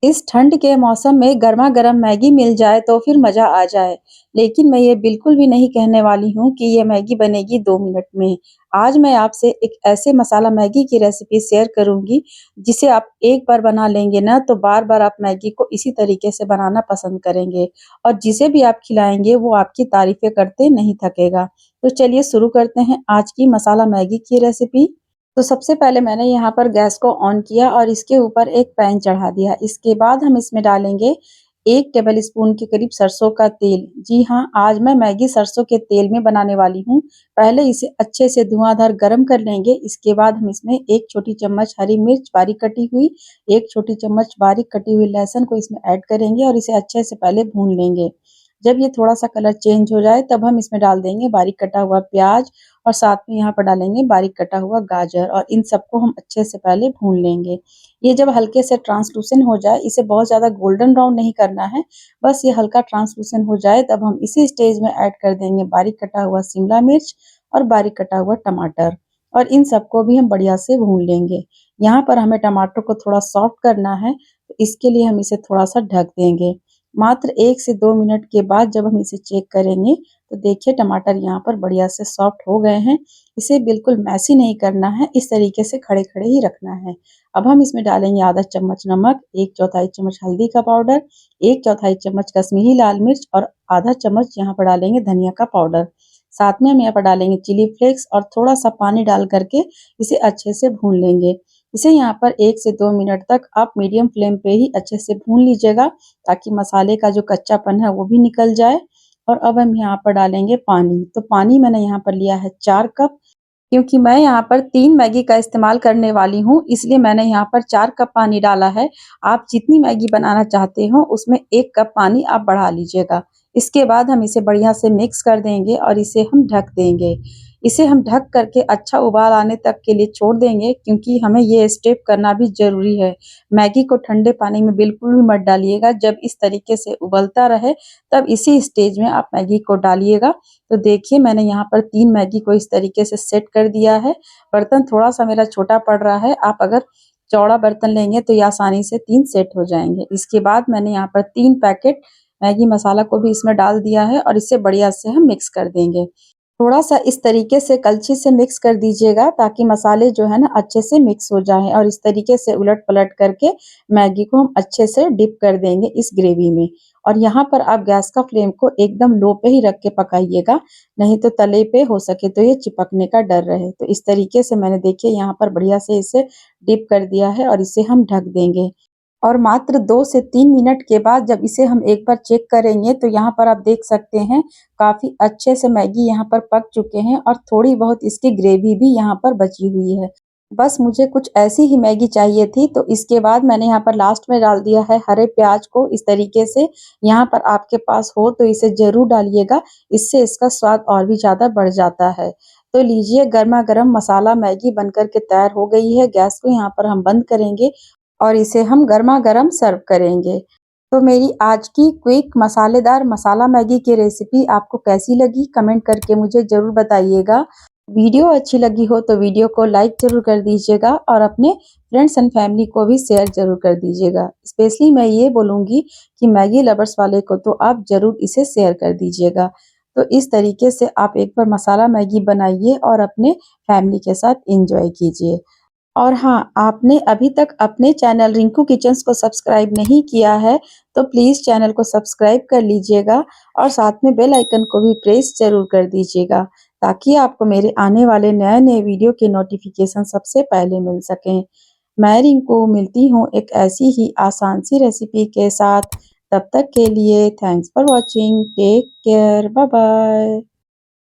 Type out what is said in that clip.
इस ठंड के मौसम में गरमा-गरम मैगी मिल जाए तो फिर मज़ा आ जाए। लेकिन मैं ये बिल्कुल भी नहीं कहने वाली हूँ कि ये मैगी बनेगी 2 मिनट में। आज मैं आपसे एक ऐसे मसाला मैगी की रेसिपी शेयर करूँगी, जिसे आप एक बार बना लेंगे ना तो बार-बार आप मैगी को इसी तरीके से बनाना पसंद करेंगे और जिसे भी आप खिलाएँगे वो आपकी तारीफ़ें करते नहीं थकेगा। तो चलिए शुरू करते हैं आज की मसाला मैगी की रेसिपी। तो सबसे पहले मैंने यहाँ पर गैस को ऑन किया और इसके ऊपर एक पैन चढ़ा दिया। इसके बाद हम इसमें डालेंगे 1 टेबल स्पून के करीब सरसों का तेल। जी हाँ, आज मैं मैगी सरसों के तेल में बनाने वाली हूँ। पहले इसे अच्छे से धुआंधार गरम कर लेंगे। इसके बाद हम इसमें 1 छोटी चम्मच हरी मिर्च बारीक कटी हुई, 1 छोटी चम्मच बारीक कटी हुई लहसुन को इसमें ऐड करेंगे और इसे अच्छे से पहले भून लेंगे। जब ये थोड़ा-सा कलर चेंज हो जाए तब हम इसमें डाल देंगे बारीक कटा हुआ प्याज और साथ में यहाँ पर डालेंगे बारीक कटा हुआ गाजर और इन सबको हम अच्छे से पहले भून लेंगे। ये जब हल्के से ट्रांसलूसेंट हो जाए, इसे बहुत ज़्यादा गोल्डन ब्राउन नहीं करना है, बस ये हल्का ट्रांसलूसेंट हो जाए तब हम इसी स्टेज में ऐड कर देंगे बारीक कटा हुआ शिमला मिर्च और बारीक कटा हुआ टमाटर और इन सबको भी हम बढ़िया से भून लेंगे। यहाँ पर हमें टमाटर को थोड़ा सॉफ्ट करना है, तो इसके लिए हम इसे थोड़ा-सा ढक देंगे। मात्र 1 से 2 मिनट के बाद जब हम इसे चेक करेंगे, तो देखिए टमाटर यहाँ पर बढ़िया से सॉफ्ट हो गए हैं। इसे बिल्कुल मैशी नहीं करना है, इस तरीके से खड़े-खड़े ही रखना है। अब हम इसमें डालेंगे आधा चम्मच नमक, 1 चौथाई चम्मच हल्दी का पाउडर, 1 चौथाई चम्मच कश्मीरी लाल मिर्च और आधा चम्मच यहाँ पर डालेंगे धनिया का पाउडर। साथ में हम यहाँ पर डालेंगे चिली फ्लेक्स और थोड़ा-सा पानी डाल कर के इसे अच्छे से भून लेंगे। इसे यहाँ पर 1 से 2 मिनट तक आप मीडियम फ्लेम पे ही अच्छे से भून लीजिएगा, ताकि मसाले का जो कच्चापन है वो भी निकल जाए। और अब हम यहाँ पर डालेंगे पानी। तो पानी मैंने यहाँ पर लिया है 4 कप, क्योंकि मैं यहाँ पर 3 मैगी का इस्तेमाल करने वाली हूँ, इसलिए मैंने यहाँ पर 4 कप पानी डाला है। आप जितनी मैगी बनाना चाहते हो, उसमें 1 कप पानी आप बढ़ा लीजिएगा। इसके बाद हम इसे बढ़िया से मिक्स कर देंगे और इसे हम ढक देंगे। इसे हम ढक कर के अच्छा उबाल आने तक के लिए छोड़ देंगे, क्योंकि हमें ये स्टेप करना भी ज़रूरी है। मैगी को ठंडे पानी में बिल्कुल भी मत डालिएगा, जब इस तरीके से उबलता रहे, तब इसी स्टेज में आप मैगी को डालिएगा। तो देखिए मैंने यहाँ पर 3 मैगी को इस तरीके से सेट कर दिया है। बर्तन थोड़ा-सा मेरा छोटा पड़ रहा है, आप अगर चौड़ा बर्तन लेंगे तो ये आसानी से 3 सेट हो जाएँगे। इसके बाद मैंने यहाँ पर 3 पैकेट मैगी मसाला को भी इसमें डाल दिया है और इसे बढ़िया से हम मिक्स कर देंगे। थोड़ा-सा इस तरीके से कलछी से मिक्स कर दीजिएगा, ताकि मसाले जो है ना अच्छे से मिक्स हो जाएँ और इस तरीके से उलट-पलट करके मैगी को हम अच्छे से डिप कर देंगे इस ग्रेवी में। और यहाँ पर आप गैस का फ्लेम को एकदम लो पे ही रख के पकाइएगा, नहीं तो तले पे हो सके तो ये चिपकने का डर रहे। तो इस तरीके से मैंने देखिए यहाँ पर बढ़िया से इसे डिप कर दिया है और इसे हम ढक देंगे। और मात्र 2 से 3 मिनट के बाद जब इसे हम एक बार चेक करेंगे, तो यहाँ पर आप देख सकते हैं काफ़ी अच्छे से मैगी यहाँ पर पक चुके हैं और थोड़ी बहुत इसकी ग्रेवी भी यहाँ पर बची हुई है। बस मुझे कुछ ऐसी ही मैगी चाहिए थी, तो इसके बाद मैंने यहाँ पर लास्ट में डाल दिया है हरे प्याज को इस तरीके से। यहाँ पर आपके पास हो तो इसे ज़रूर डालिएगा, इससे इसका स्वाद और भी ज़्यादा बढ़ जाता है। तो लीजिए गरमा-गरम मसाला मैगी बनकर के तैयार हो गई है। गैस को यहाँ पर हम बंद करेंगे और इसे हम गरमा-गरम सर्व करेंगे। तो मेरी आज की क्विक मसालेदार मसाला मैगी की रेसिपी आपको कैसी लगी? कमेंट करके मुझे ज़रूर बताइएगा। वीडियो अच्छी लगी हो तो वीडियो को लाइक ज़रूर कर दीजिएगा और अपने फ्रेंड्स एंड फैमिली को भी शेयर ज़रूर कर दीजिएगा। स्पेशली मैं ये बोलूँगी कि मैगी लवर्स वाले को तो आप ज़रूर इसे शेयर कर दीजिएगा। तो इस तरीके से आप एक बार मसाला मैगी बनाइए और अपने फैमिली के साथ एन्जॉय कीजिए। और हाँ, आपने अभी तक अपने चैनल रिंकू किचन्स को सब्सक्राइब नहीं किया है, तो प्लीज़ चैनल को सब्सक्राइब कर लीजिएगा और साथ में बेल आइकन को भी प्रेस ज़रूर कर दीजिएगा, ताकि आपको मेरे आने वाले नए-नए वीडियो के नोटिफ़िकेशन सबसे पहले मिल सकें। मैं रिंकू मिलती हूँ एक ऐसी ही आसान सी रेसिपी के साथ। तब तक के लिए thanks for watching. Take care. Bye bye.